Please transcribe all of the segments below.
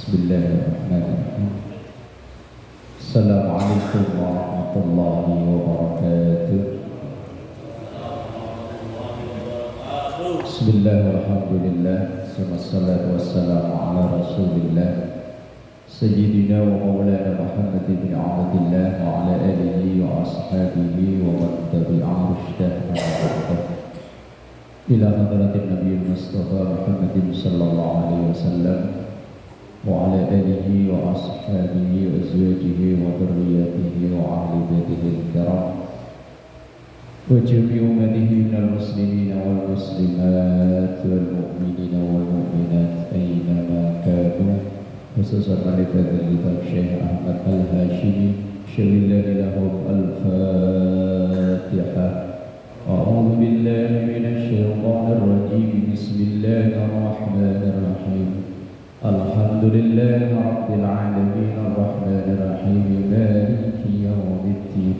Bismillahirrahmanirrahim. Assalamualaikum warahmatullahi wabarakatuh. Bismillahirrahmanirrahim. Wassalatu wassalamu ala rasulillah Sayyidina wa maulana Muhammad bin Abdillah wa ala alihi wa ashabihi wa man tabi'ahu ila hadratin Nabi Mustafa Muhammadin sallallahu alaihi wasallam wa ala alihi wa ashabihi wa azwajihi wa dhurriyyatihi wa ahli baitihi al-kiram wa jami'i ummatihi minal muslimina wal muslimat wal mu'minina wal mu'minat aynama kanu, khususan alifadil kitab Syekh Ahmad Al-Hashimi syawillah lahum al-Fatihah. A'udzu billahi minasy syaithanir rajim. Bismillahirrahmanirrahim. Alhamdulillahi rabbil alamin arrahmanir rahim maliki yaumiddin.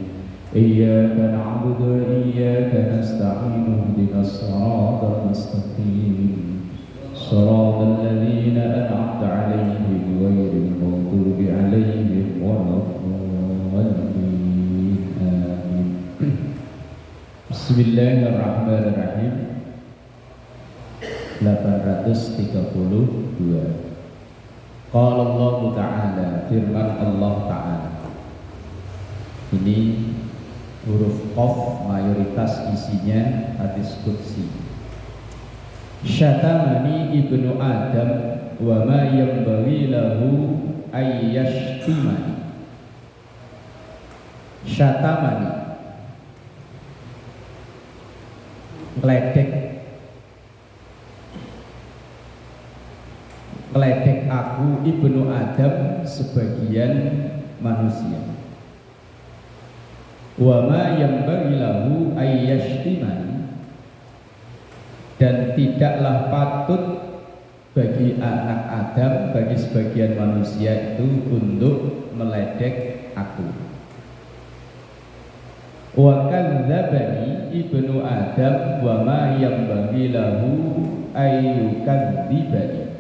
Iyyaka na'budu wa iyyaka nasta'in ihdinas siratal mustaqim. Shiratal ladzina an'amta 'alaihim ghairil maghdubi 'alaihim waladdallin. Bismillahirrahmanirrahim. 832. Qala Allah Ta'ala, firman Allah Ta'ala. Ini huruf Qaf, mayoritas isinya hadis qudsi. Syatamani ibnu Adam wa ma yanbaghi lahu ayyashtimani. Syatamani, ngeledek aku ibnu Adam sebagian manusia. Wa ma yanbaghi lahu ayyashtimani, dan tidaklah patut bagi anak Adam, bagi sebagian manusia itu untuk meledek aku. Wa kadzdzabani ibnu Adam wa ma yanbaghi lahu ayyukadzdzibani.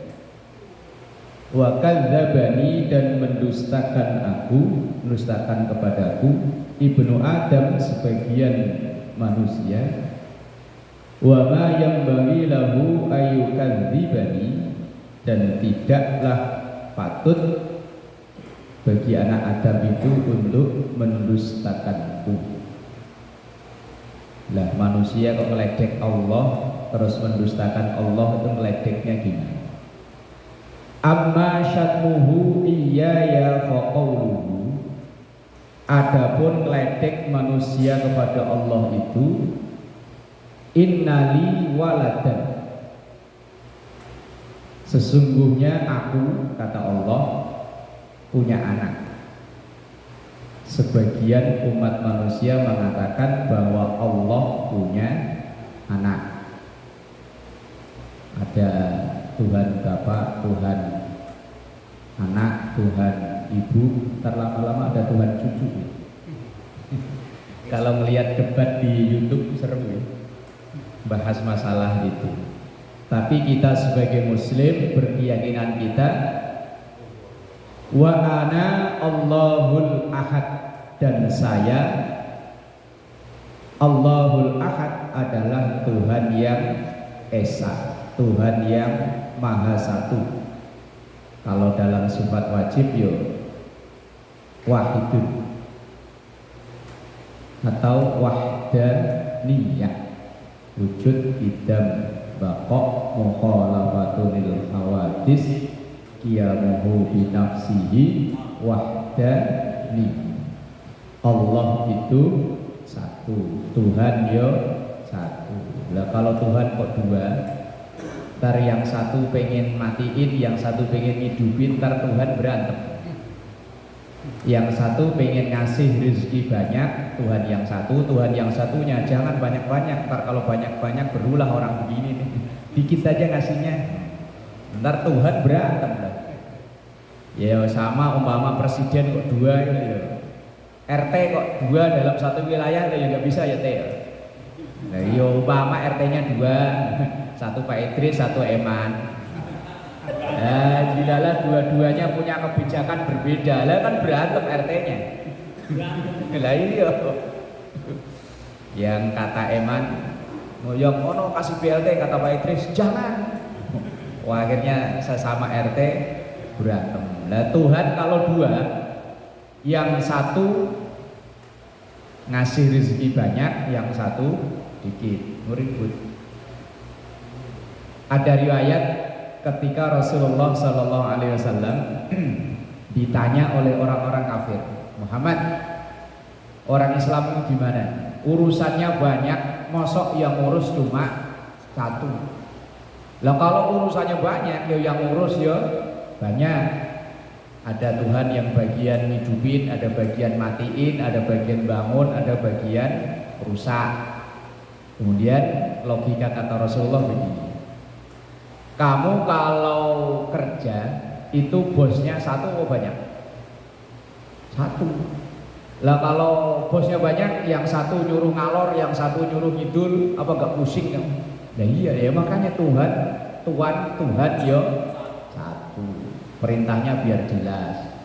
Wa kadzdzabani, dan mendustakan aku, mendustakan kepadaku ibnu Adam sebagian manusia. Wa ma yanbaghi lahu ayyukadzdzibani, dan tidaklah patut bagi anak Adam itu untuk mendustakanku. Lah manusia kok meledek Allah, terus mendustakan Allah, itu meledeknya gimana? Amma syatmuhu iyaya faqauluhu, adapun meledek manusia kepada Allah itu innali waladan, sesungguhnya aku, kata Allah, punya anak. Sebagian umat manusia mengatakan bahwa Allah punya anak. Ada Tuhan Bapa, Tuhan Anak, Tuhan Ibu, terlama-lama ada Tuhan Cucu. Kalau melihat debat di YouTube seru ya, bahas masalah itu. Tapi kita sebagai Muslim berkeyakinan kita, wa ana Allahul Ahad, dan saya Allahul Ahad adalah Tuhan yang Esa, Tuhan yang Maha Satu. Kalau dalam sifat wajib yo wahidun atau wahdaniyah, wujud idam baqo mukhalafatunil hawadis qiyamuhu binafsihi wahdani. Allah itu satu, Tuhan yo satu. Lah kalau Tuhan kok dua, ntar yang satu pengen matiin, yang satu pengen hidupin, ntar Tuhan berantem. Yang satu pengen ngasih rezeki banyak, Tuhan yang satu, Tuhan yang satunya jangan banyak-banyak, ntar kalau banyak-banyak berulah orang begini nih, dikit aja ngasihnya, ntar Tuhan berantem lah. Ya sama umpama presiden kok dua ya. RT kok dua dalam satu wilayah ya nggak bisa ya teh. Nah, yo umpama RT-nya dua, satu Pak Idris, satu Eman. Gila adalah dua-duanya punya kebijakan berbeda. Lah kan berantem RT-nya. Lah iya. Yang kata Eman, yang ono kasih BLT, kata Pak Idris, jangan. Wah, akhirnya sesama RT berantem. Lah Tuhan kalau dua, yang satu ngasih rezeki banyak, yang satu dikit, ribut. Ada riwayat ketika Rasulullah Shallallahu Alaihi Wasallam ditanya oleh orang-orang kafir, Muhammad, orang Islam itu gimana? Urusannya banyak, mosok yang ngurus cuma satu. Lah kalau urusannya banyak, ya yang ngurus ya banyak. Ada Tuhan yang bagian hidupin, ada bagian matiin, ada bagian bangun, ada bagian rusak. Kemudian logika kata Rasulullah begini, kamu kalau kerja itu bosnya satu atau banyak? Satu. Lah kalau bosnya banyak, yang satu nyuruh ngalor, yang satu nyuruh ngidul, apa gak pusing kan? Nah iya ya, makanya Tuhan ya satu. Perintahnya biar jelas.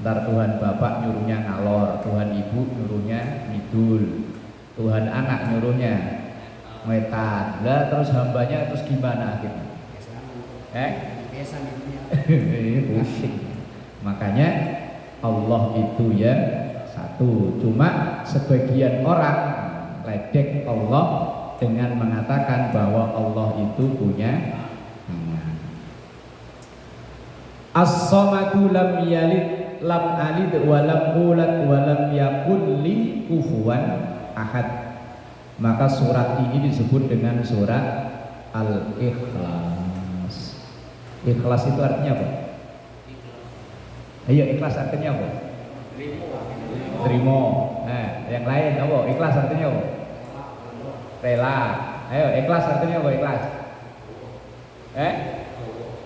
Ntar Tuhan bapak nyuruhnya ngalor, Tuhan ibu nyuruhnya ngidul, Tuhan anak nyuruhnya wetan. Lah terus hambanya terus gimana akhirnya? Pusing. Makanya Allah itu ya satu. Cuma sebagian orang ledek Allah dengan mengatakan bahwa Allah itu punya As-Samadu lam yalid lam alid wa lam ulad wa lam yakul li kufuwan ahad. Maka surat ini disebut dengan surat Al-Ikhlas. Ikhlas itu artinya apa? Ayo, ikhlas artinya apa? Terima. Nah, yang lain apa? Ikhlas artinya apa? Rela. Ayo, ikhlas artinya apa? Ikhlas.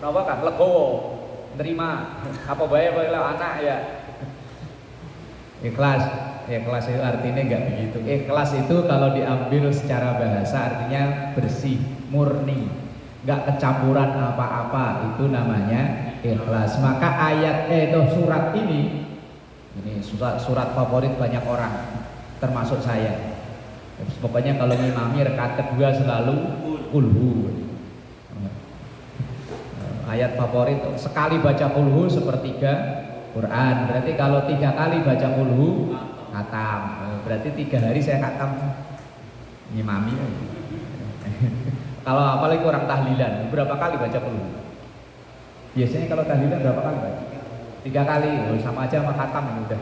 Napa kan? Legowo. Terima apa baik anak ya. Ikhlas itu artinya enggak begitu. Ikhlas itu kalau diambil secara bahasa artinya bersih, murni, enggak kecampuran apa-apa, itu namanya ikhlas. Maka ayat itu surat ini surat favorit banyak orang, termasuk saya. Pokoknya kalau ngimami rakaat kedua selalu kulhu. Ayat favorit, sekali baca kulhu sepertiga Quran. Berarti kalau 3 kali baca kulhu khatam. Berarti 3 hari saya khatam ngimami. Kalau apalagi orang tahlilan, berapa kali baca kulhu? Biasanya kalau tahlilan berapa kali baca? 3 kali, sama aja sama khatam udah.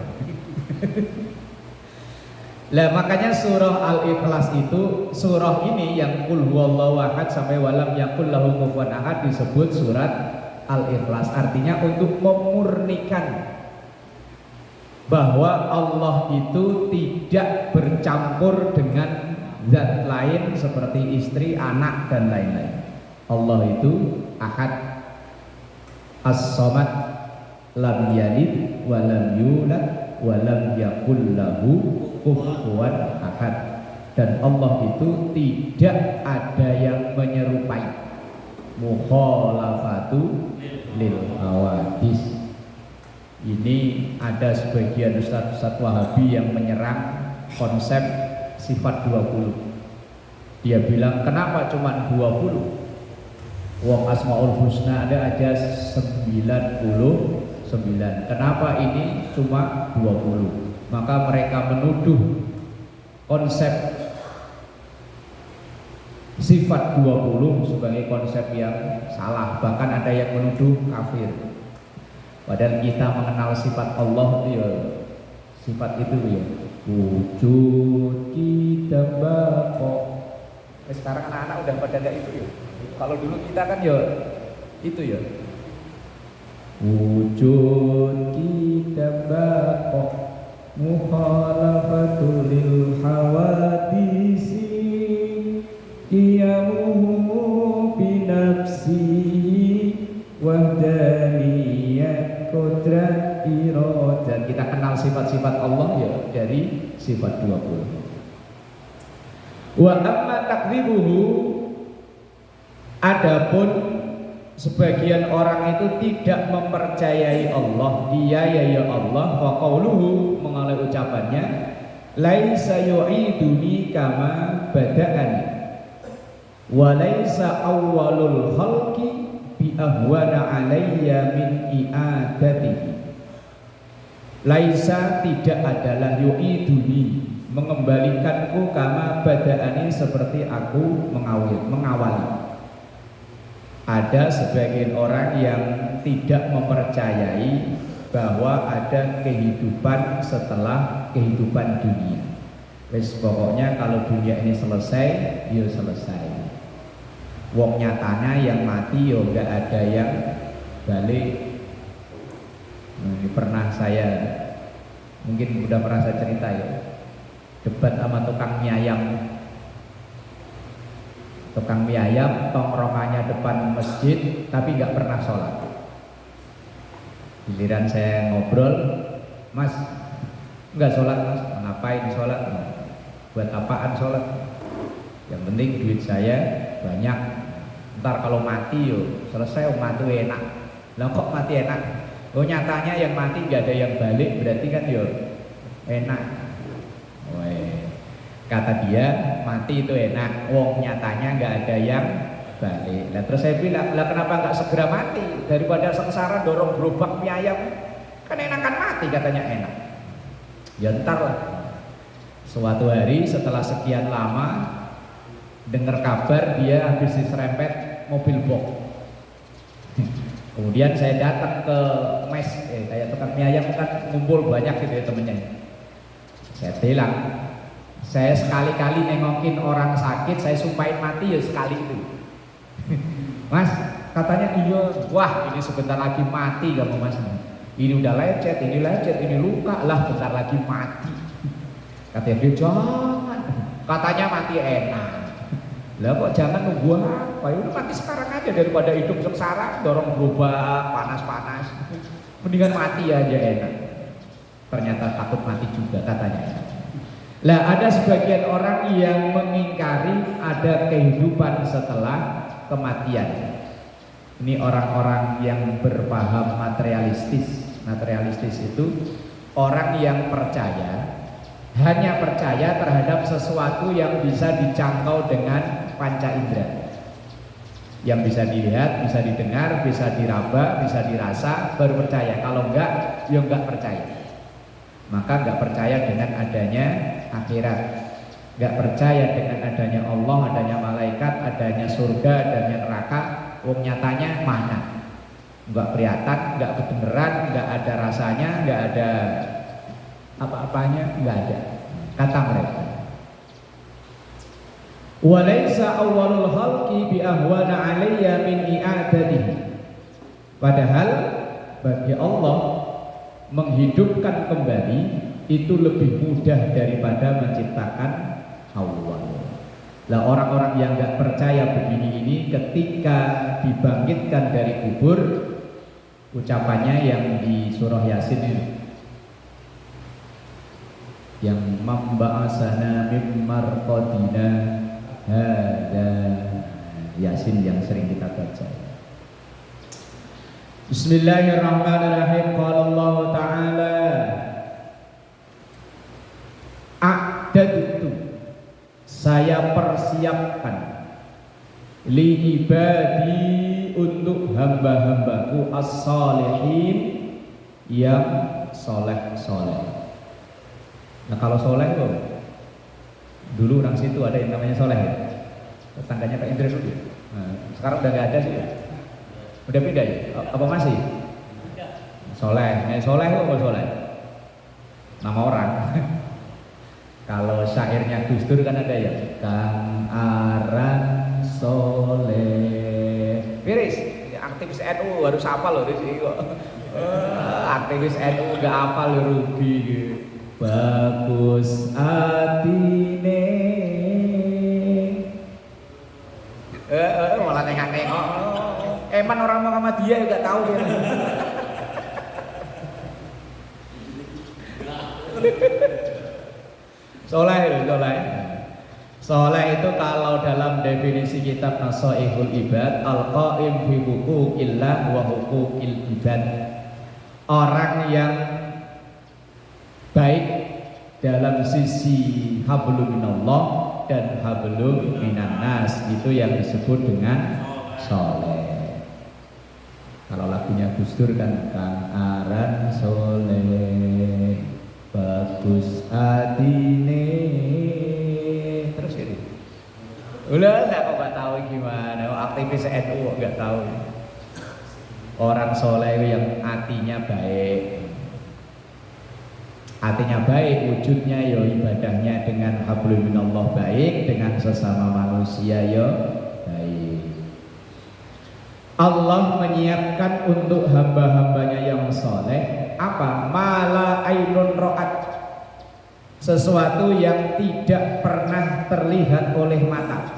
Lah makanya surah Al-Ikhlas itu, surah ini yang qul huwallahu ahad sampai walam yakul lahu kufuwan ahad disebut surat Al-Ikhlas. Artinya untuk memurnikan bahwa Allah itu tidak bercampur dengan zat lain seperti istri, anak dan lain-lain. Allah itu ahad, as-samad, lam yalid wa lam yulad wa lam yakul lahu kufuwan ahad. Dan Allah itu tidak ada yang menyerupai, mukhalafatu lil hawadis. Ini ada sebagian ustaz Wahabi yang menyerang konsep sifat 20. Dia bilang kenapa cuma 20? Wong Asmaul Husna ada aja 99. Kenapa ini cuma 20? Maka mereka menuduh konsep sifat 20 sebagai konsep yang salah. Bahkan ada yang menuduh kafir. Padahal kita mengenal sifat Allah itu ya, sifat itu ya wujud kita bako. Sekarang anak-anak udah pada enggak itu ya. Kalau dulu kita kan ya itu ya wujud kita bako mukhalafatul lil hawadisi qiyamuhu binafsi wahdaniyat qudrat iradah. Dan kita kenal sifat-sifat Allah ya dari sifat 20. Wa amma takdzibuhu, adapun sebagian orang itu tidak mempercayai Allah, dia ya Allah, wa qauluhu mengalai ucapannya, laisa yu'iduni kama bada'ani wa laisa awwalul khalqi bi ahwana alayya min i'adatihi. Laisa tidak adalah yu'iduni mengembalikanku kama bada'ani seperti aku mengawali. Ada sebagian orang yang tidak mempercayai bahwa ada kehidupan setelah kehidupan dunia. Wes pokoknya kalau dunia ini selesai, ya selesai. Wong nyatanya yang mati ya enggak ada yang balik. Ini pernah saya mungkin udah pernah saya cerita ya. Debat sama tukang mie ayam. Tukang mie ayam tongkrongannya depan masjid tapi nggak pernah sholat. Giliran saya ngobrol, Mas nggak sholat Mas, ngapain sholat? Buat apaan sholat? Yang penting duit saya banyak. Ntar kalau mati yo selesai, mati enak. Lah kok mati enak? Oh nyatanya yang mati nggak ada yang balik, berarti kan yo enak. Kata dia mati itu enak, wong nyatanya nggak ada yang balik. Lah terus saya bilang, lah kenapa nggak segera mati daripada sengsara dorong gerobak mie ayam? Kan enakan mati katanya enak. Ya ntar lah. Suatu hari setelah sekian lama dengar kabar dia habis diserempet mobil box. Kemudian saya datang ke mes, kayak tukang mie ayam kan ngumpul banyak gitu ya temennya. Saya bilang, saya sekali-kali nengokin orang sakit, saya sumpahin mati ya sekali itu. Mas, katanya iya. Wah, ini sebentar lagi mati kamu Mas. Ini udah lecet, ini luka lah, bentar lagi mati. Katanya dia jangan. Katanya mati enak. Lah kok jangan nunggu apa? Udah mati sekarang aja daripada hidup sengsara, dorong gerobak panas-panas. Mendingan mati aja enak. Ternyata takut mati juga katanya. Lah ada sebagian orang yang mengingkari ada kehidupan setelah kematian. Ini orang-orang yang berpaham materialistis. Materialistis itu orang yang percaya, hanya percaya terhadap sesuatu yang bisa dijangkau dengan panca indera. Yang bisa dilihat, bisa didengar, bisa diraba, bisa dirasa, baru percaya. Kalau enggak, ya enggak percaya. Maka enggak percaya dengan adanya akhirat, enggak percaya dengan adanya Allah, adanya malaikat, adanya surga, adanya neraka. Wong nyatanya mana? Enggak kelihatan, enggak kedengeran, enggak ada rasanya, enggak ada apa-apanya, enggak ada. Kata mereka, walaysa awwalul khalqi bi ahwana alayya min i'adatihi. Padahal bagi Allah menghidupkan kembali itu lebih mudah daripada menciptakan awal. Lah orang-orang yang enggak percaya begini ini ketika dibangkitkan dari kubur, ucapannya yang di surah Yasin ini, yang mamba'asana mim marqadina hada, Yasin yang sering kita baca. Bismillahirrahmanirrahim. Qala Allah Ta'ala, a'dadtu, saya persiapkan, li ibadi, untuk hamba-hambaku as-salihin, yang soleh-soleh. Nah kalau soleh tuh, dulu orang situ ada yang namanya soleh ya, tetangganya Pak Indra dulu. Nah, sekarang udah gak ada sih ya. Udah pindah ya? Apa masih? Soleh, soleh kok soleh? Nama orang. Kalau syairnya Gus Dur kan ada ya, Kang Aran Soleh. Piris, aktivis NU harus hafal loh di sini kok. Aktivis NU gak hafal rugi gitu. Bagus atine, malah nengok-nengok. Eman orang Muhammadiyah juga tahu ya. Soleh. Soleh itu kalau dalam definisi kitab Nasaihul Ibad, al-qaim fi huquqillah wa huquqil ibad. Orang yang baik dalam sisi hablum minallah dan hablum minannas, itu yang disebut dengan soleh. Kalau lagunya Gus Dur kan Kang Aran soleh bagus atine. Terus ini ulah kok gak tahu gimana. Aktivis NU gak tahu. Orang soleh yang hatinya baik. Hatinya baik, wujudnya ya ibadahnya dengan hablum minallah baik, dengan sesama manusia ya baik. Allah menyiapkan untuk hamba-hambanya yang soleh apa? Mala ainun ro'at, sesuatu yang tidak pernah terlihat oleh mata.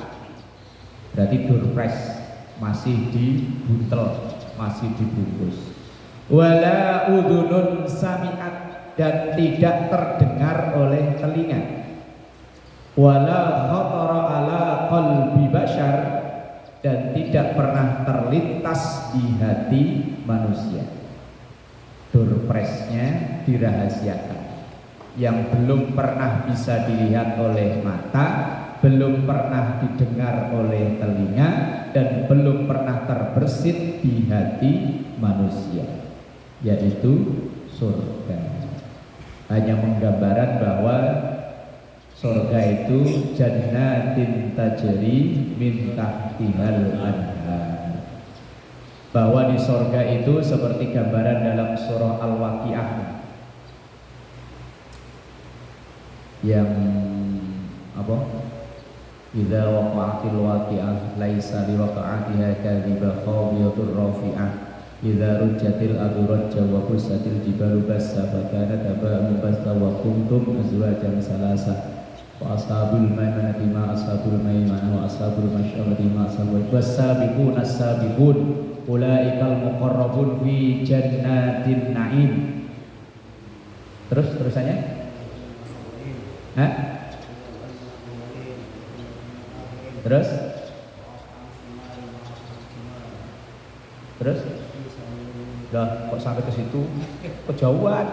Berarti doorpress masih dibuntel, masih dibungkus. Wala udhunun sami'at, dan tidak terdengar oleh telinga. Wala khatara ala qalbi bashar, dan tidak pernah terlintas di hati manusia. Doorpressnya dirahasiakan, yang belum pernah bisa dilihat oleh mata, belum pernah didengar oleh telinga, dan belum pernah terbersit di hati manusia, yaitu surga. Hanya menggambaran bahwa surga itu jannatin tajri min tahtihal anhar. Bahwa di surga itu seperti gambaran dalam surah Al-Waqiah yang apa? Idza waqa'atil waqi'ah laisa liwaqa'atiha kadhiba khawiyatur rafi'ah. Idza rujjatil ardu rajja wa busatil jibalu bassa fakanat haba'an basta wa kuntum azwajan salasa. Wa ashabul maimanati ma ashabul maimanah wa ashabul masy'amati ma ashabul wasabiquna as-sabiqun ulaikal muqarrabun fi jannatin na'im. Terusannya? Hah? Terus? Lah kok sampai ke situ kejauhan.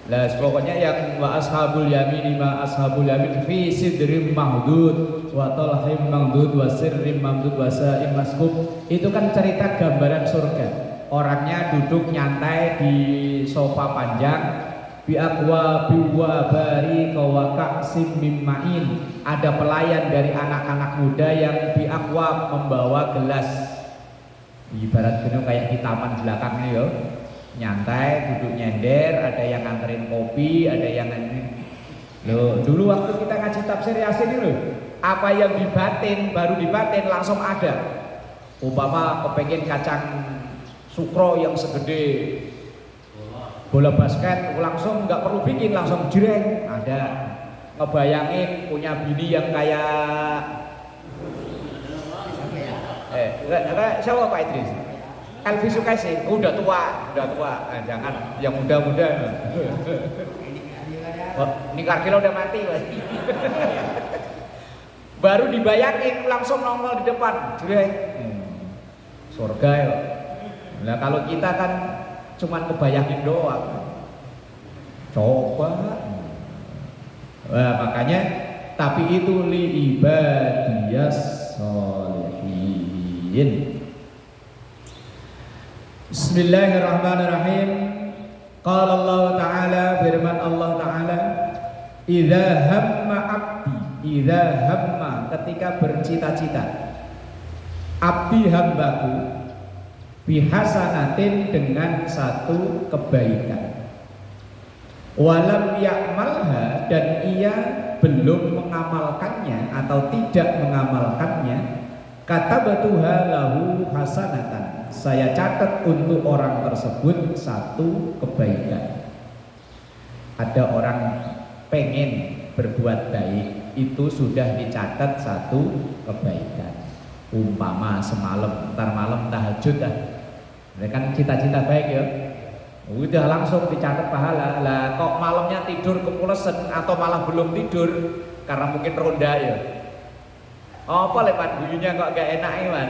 Lah pokoknya yang wa ashabul yamin fi sidrim mahdud wa talhim mamdud wa sirrim mamdud wa sa'im maskub. Itu kan cerita gambaran surga. Orangnya duduk nyantai di sofa panjang, bi aqwa biwa bari wa ka'sim mim ma'in. Ada pelayan dari anak-anak muda yang bi aqwa membawa gelas. Ibarat gunung kayak di taman belakang ini yo. Nyantai, duduk nyender, ada yang nganterin kopi, ada yang nganterin. Loh, dulu waktu kita ngaji tafsir Yasin itu, apa yang dibatin, baru dibatin langsung ada. Umpama kepengen kacang sukro yang segede bola basket, langsung nggak perlu bikin, langsung jreng ada. Ngebayangin punya bini yang kayak siapa Pak Idris? Elvi Sukaisi, udah tua, jangan yang muda-muda. Oh, ini Karkilo udah mati, baru dibayangin langsung nongol di depan, jreng. Surga ya. Nah kalau kita kan cuman kebayangin doang. Coba. Nah, makanya tapi itu li ibadiyas sholihin. Bismillahirrahmanirrahim. Qala Allah Ta'ala, firman Allah Ta'ala, idza hamma abdi, idza hamma, ketika bercita-cita, abdi hambaku bihasanatin, dengan satu kebaikan, walam ya'malha, dan ia belum mengamalkannya atau tidak mengamalkannya, katabatuha lahu hasanatan, saya catat untuk orang tersebut satu kebaikan. Ada orang pengen berbuat baik, itu sudah dicatat satu kebaikan. Umpama semalam, ntar malam tahajud dah, mereka kan cita-cita baik ya. Udah langsung dicatat pahala. Lah kok malamnya tidur kepulesen atau malah belum tidur karena mungkin ronda ya. Apa lepan guyunya kok gak enak Iwan?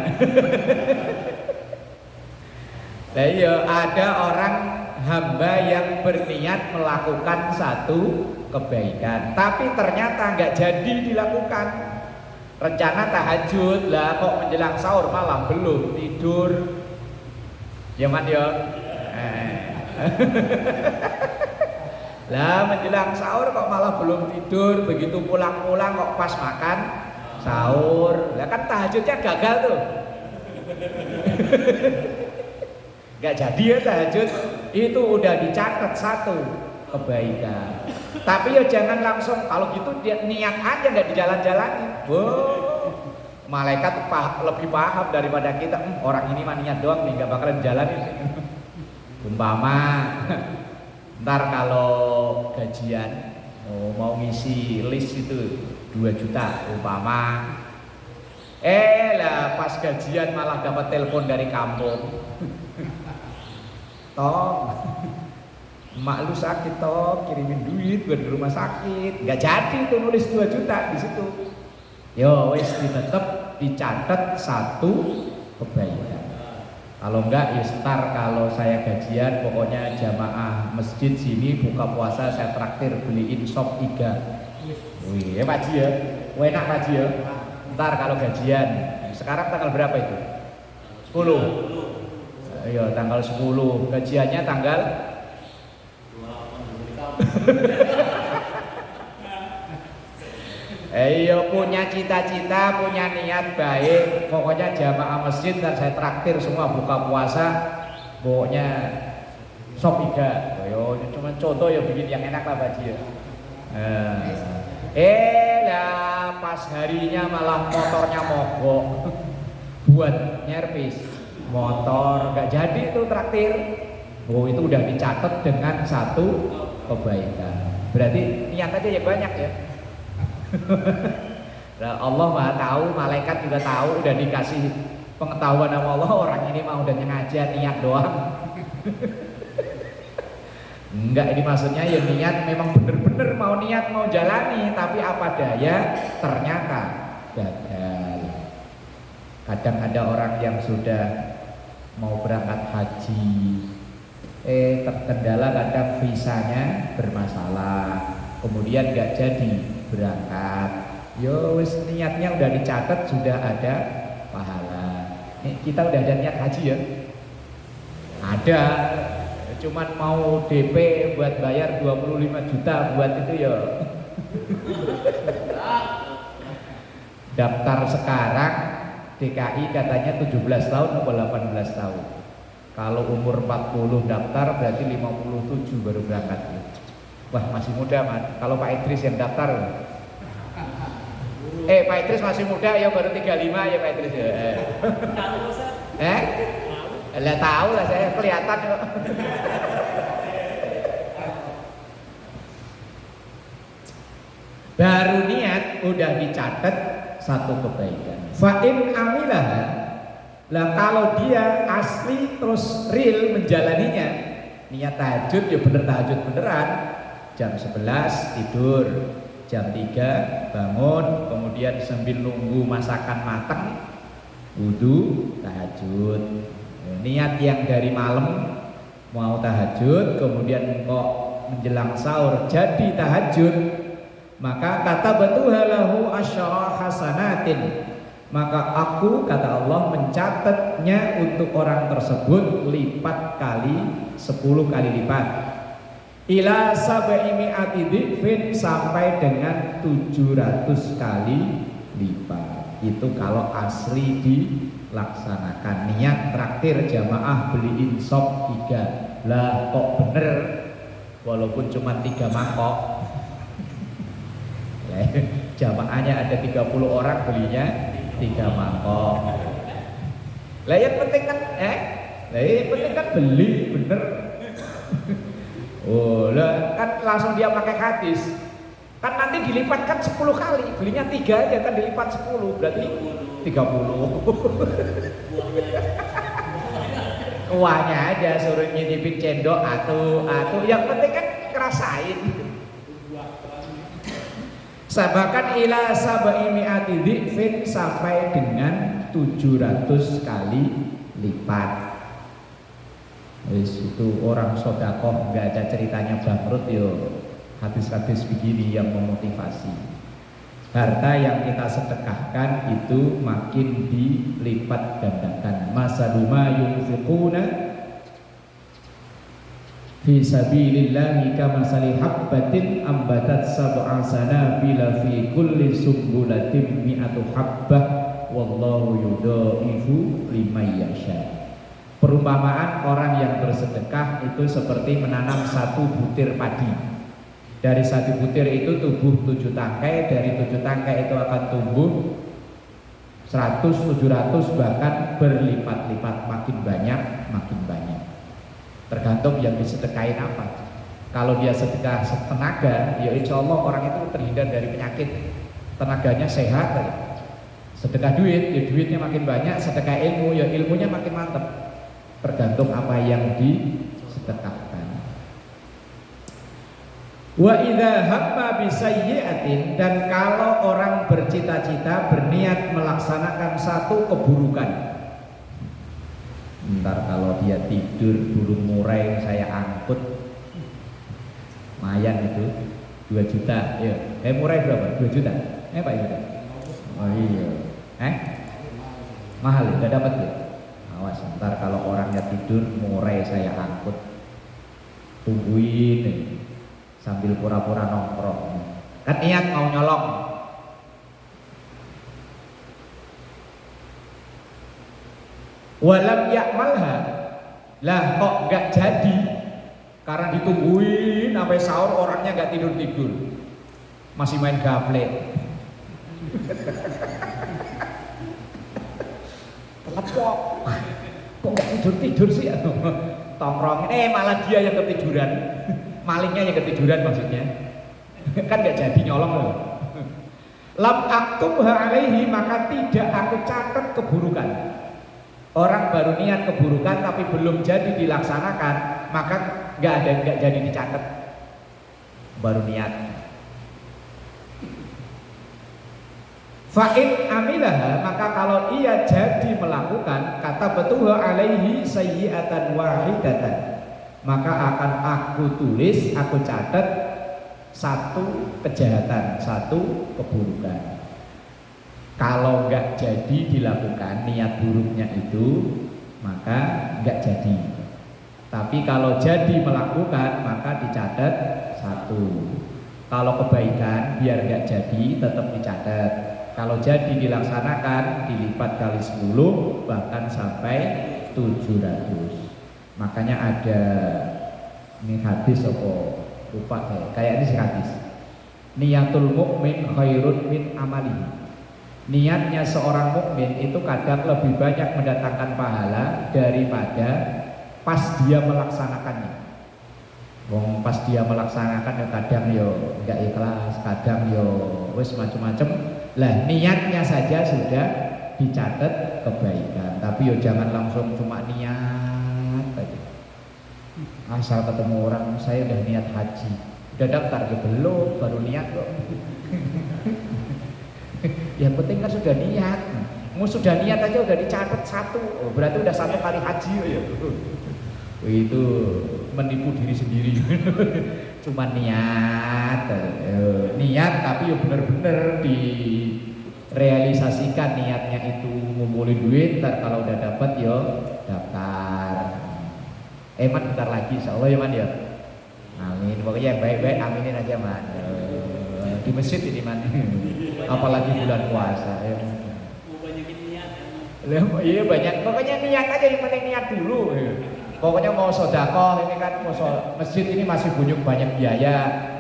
Nah iya, ada orang hamba yang berniat melakukan satu kebaikan, tapi ternyata nggak jadi dilakukan. Rencana tahajud, lah kok menjelang sahur malah belum tidur. Ya man ya. Lah menjelang sahur kok malah belum tidur, begitu pulang-pulang kok pas makan sahur. Lah kan tahajudnya gagal tuh. Gak jadi ya tahajud, itu udah dicatat satu kebaikan. Tapi ya jangan langsung, kalau gitu dia niat aja nggak dijalan-jalani. Wow, malaikat lebih paham daripada kita. Orang ini mah niat doang nih, nggak bakalan jalanin. Umpama, ntar kalau gajian mau ngisi list itu 2 juta umpama. Lah pas gajian malah dapat telepon dari kampung. Tong, emak lu sakit Tong, kirimin duit buat di rumah sakit. Gak jadi tuh nulis 2 juta di situ. Yo wes tetep dicatat satu kebaikan. Kalau enggak ya ntar kalau saya gajian pokoknya jamaah masjid sini buka puasa saya traktir beliin sop iga. Wih ya Pak Ji ya, enak Pak Ji ya. Ntar kalau gajian, sekarang tanggal berapa itu? 10. Iya tanggal 10, gajiannya tanggal 28. Iya punya cita-cita, punya niat baik, pokoknya jamaah masjid dan saya traktir semua buka puasa, pokoknya sop iga. Yo cuma contoh ya bikin yang enak lah Pak Ji. Lah pas harinya malah motornya mogok buat nyervis motor, gak jadi itu traktir. Oh itu udah dicatat dengan satu kebaikan. Berarti niat aja yang banyak ya. Nah, Allah Maha tahu, malaikat juga tahu, udah dikasih pengetahuan sama Allah, orang ini mau udah ngajar niat doang. Enggak, ini maksudnya ya niat memang bener-bener mau niat mau jalani, tapi apa daya ternyata gagal. Kadang ada orang yang sudah mau berangkat haji, terkendala kadang visanya bermasalah, kemudian gak jadi berangkat. Yo wis niatnya udah dicatat, sudah ada pahala. Nih kita udah ada niat haji ya? Ada, cuman mau DP buat bayar 25 juta buat itu ya. Daftar sekarang DKI katanya 17 tahun atau 18 tahun. Kalau umur 40 daftar berarti 57 baru berangkat. Wah masih muda man. Kalau Pak Idris yang daftar. Pak Idris masih muda ya, baru 35 ya Pak Idris ya. Lah tahu lah saya, kelihatan kok. Baru niat udah dicatat satu kebaikan. Fa'in amilah, lah kalau dia asli terus real menjalaninya, niat tahajud ya bener tahajud beneran, jam 11 tidur, jam 3 bangun, kemudian sambil nunggu masakan matang, wudu tahajud. Niat yang dari malam mau tahajud, kemudian kok menjelang sahur jadi tahajud, maka kata batuhalahu asyara hasanatin, maka aku kata Allah mencatatnya untuk orang tersebut lipat kali 10 kali lipat, ila sab'i mi'ati dhifin, sampai dengan 700 kali lipat. Itu kalau asli dilaksanakan. Niat traktir jamaah beliin sop 3, lah kok bener walaupun cuma 3 mangkok. Jamaahnya ada 30 orang, belinya 3 mangkok. Lah yang penting kan yang penting kan beli bener. Oh lah kan langsung dia pakai hadis. Kan nanti dilipatkan 10 kali, belinya 3 aja kan dilipat 10, berarti 30. Uangnya aja suruh nyicipin cendok atuh yang penting kan ngerasain. Sabakan ila sabai mi'ati dhifin sampai dengan 700 kali lipat. Itu orang sodakoh nggak ada ceritanya bangkrut yo. Hadis-hadis begini yang memotivasi. Harta yang kita sedekahkan itu makin dilipat gandakan. Masaluma yunfiquna fi sabilillahi kamasali habbatin ambatat sab'a sanabila fi kulli sumbulatin mi'atu habbah wallahu yudhaifu liman yasha. Perumpamaan orang yang bersedekah itu seperti menanam satu butir padi. Dari satu butir itu tumbuh 7 tangkai, dari 7 tangkai itu akan tumbuh 100, 700 bahkan berlipat-lipat, makin banyak makin banyak. Tergantung yang disedekahin apa. Kalau dia sedekah tenaga, ya insya Allah orang itu terhindar dari penyakit, tenaganya sehat. Sedekah duit, ya duitnya makin banyak. Sedekah ilmu, ya ilmunya makin mantap. Tergantung apa yang disedekahkan. Wa idza hamma bisayyi'atin, dan kalau orang bercita-cita berniat melaksanakan satu keburukan. Ntar kalau dia tidur burung murai saya angkut, lumayan itu 2 juta ya. Murai berapa? 2 juta. Pak Yuda? Oh iya. Mahal ya? Gak dapat ya? Awas ntar kalau orangnya tidur murai saya angkut, tungguin nih, sambil pura-pura nongkrong. Kan niat mau nyolong. Walam yakmalha, lah kok gak jadi karena ditungguin sampai sahur orangnya gak tidur-tidur, masih main gaple. Telat kok gak tidur-tidur sih? Tongkrongin, malah dia yang ketiduran. Malingnya yang ketiduran maksudnya. Kan gak jadi nyolong loh. Lam aktubha alaihi, maka tidak aku catat keburukan. Orang baru niat keburukan tapi belum jadi dilaksanakan, maka nggak jadi dicatat. Baru niat. Fa'in amilah, maka kalau ia jadi melakukan, kata betul alaihi sayyi'atan wahidatan, maka akan aku tulis, aku catat satu kejahatan, satu keburukan. Kalau nggak jadi dilakukan niat buruknya itu, maka nggak jadi. Tapi kalau jadi melakukan, maka dicatat satu. Kalau kebaikan biar nggak jadi tetap dicatat. Kalau jadi dilaksanakan dilipat kali 10 bahkan sampai 700. Makanya ada ini hadis apa lupa kayak ini hadis. Niatul mukmin khairun min amalihi. Niatnya seorang mukmin itu kadang lebih banyak mendatangkan pahala daripada pas dia melaksanakannya. Wong pas dia melaksanakan kadang yo enggak ikhlas, kadang yo wis macam-macam. Lah niatnya saja sudah dicatat kebaikan, tapi yo jangan langsung cuma niat aja. Asal ketemu orang, saya udah niat haji, udah daftar ya belum, baru niat kok. Yang penting kan sudah niat. Mau sudah niat aja udah dicatat satu. Oh, berarti udah 1 kali haji ya. Itu menipu diri sendiri. Cuma niat. Niat tapi ya bener-bener direalisasikan niatnya itu ngumpulin duit. Ntar kalau udah dapat ya daftar. Man bentar lagi insyaallah ya man ya. Amin. Pokoknya yang baik-baik aminin aja man. Di masjid ini man. Apalagi bulan puasa ya. Banyakin niat Iya banyak, pokoknya niat aja, yang penting niat dulu. Pokoknya mau sedekah ini kan, mau masjid ini masih banyak biaya.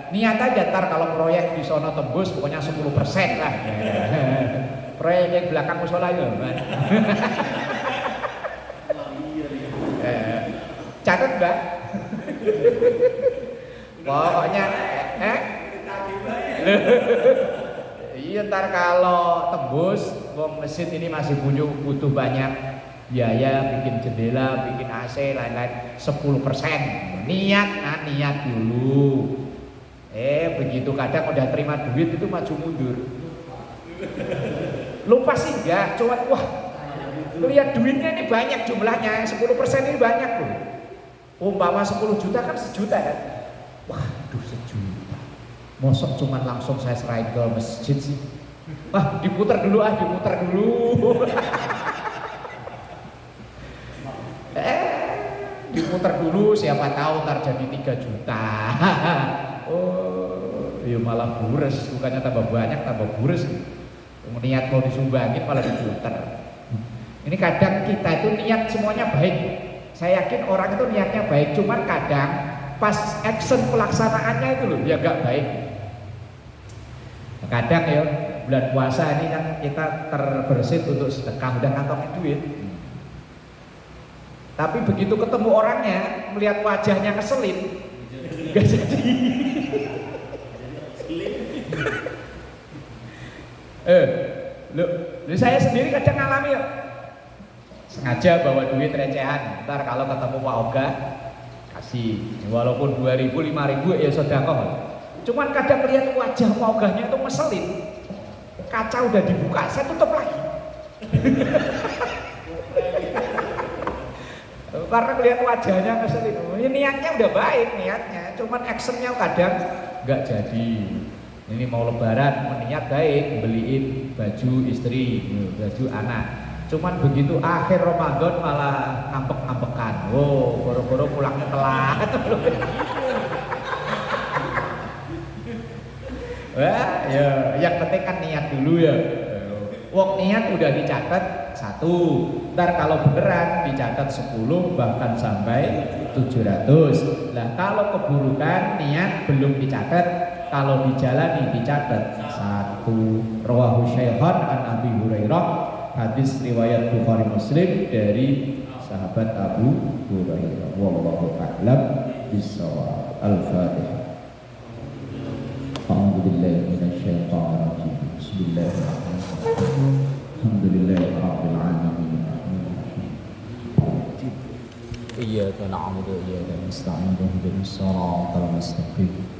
Niat aja, ntar kalau proyek di sono tembus pokoknya 10% lah. Proyek yang belakang musola itu kan. Catat Mbak. Pokoknya iya ntar kalau tembus, wong masjid ini masih butuh banyak biaya, bikin jendela, bikin AC, lain-lain 10%. Niat dulu. Begitu kadang udah terima duit itu maju mundur. Lupa sih enggak, cuman wah lihat duitnya ini banyak jumlahnya, 10% ini banyak loh. Umpama 10 juta kan sejuta kan. Waduh, sejuta. Mosok cuman langsung saya serahin ke masjid sih. Diputar dulu. Diputar dulu, siapa tahu ntar jadi 3 juta. Ya malah bures, bukannya tambah banyak, tambah bures. Niat mau disumbangin malah diputar. Ini kadang kita itu niat semuanya baik. Saya yakin orang itu niatnya baik, cuman kadang pas action pelaksanaannya itu loh ya gak baik. Kadang ya bulan puasa ini kan kita terbersit untuk sedekah, udah kantongin duit. Tapi begitu ketemu orangnya, melihat wajahnya ngeselin, gak jadi. Saya sendiri kadang ngalami ya, sengaja bawa duit recehan, ntar kalau ketemu Pak Oga kasih, walaupun 2.000, 5.000 ya sedekah. Cuman kadang lihat wajah Pak Oganya itu ngeselin, kaca udah dibuka, saya tutup lagi. Karena lihat wajahnya ngeselin. Ini niatnya udah baik niatnya, cuman actionnya kadang nggak jadi. Ini mau lebaran, niat baik, beliin baju istri, baju anak. Cuman begitu akhir Ramadan malah ngambek-ngambekan. Boro-boro pulangnya telat. Ya, yang penting kan niat dulu ya. Wong niat udah dicatat 1. Ntar kalau beneran dicatat 10 bahkan sampai 700. Nah kalau keburukan niat belum dicatat, kalau dijalani dicatat 1. Rawahu Syaikhan an Abi Hurairah, hadis riwayat Bukhari Muslim dari sahabat Abu Hurairah. Wallahu a'lam bishawab. Al-Fatihah. A'udzubillahi minasyaitonir rajim. Bismillahirrahmanirrahim. Alhamdulillahirabbil alamin. Iyyaka na'budu wa iyyaka nasta'in. Ihdinas siratal mustaqim.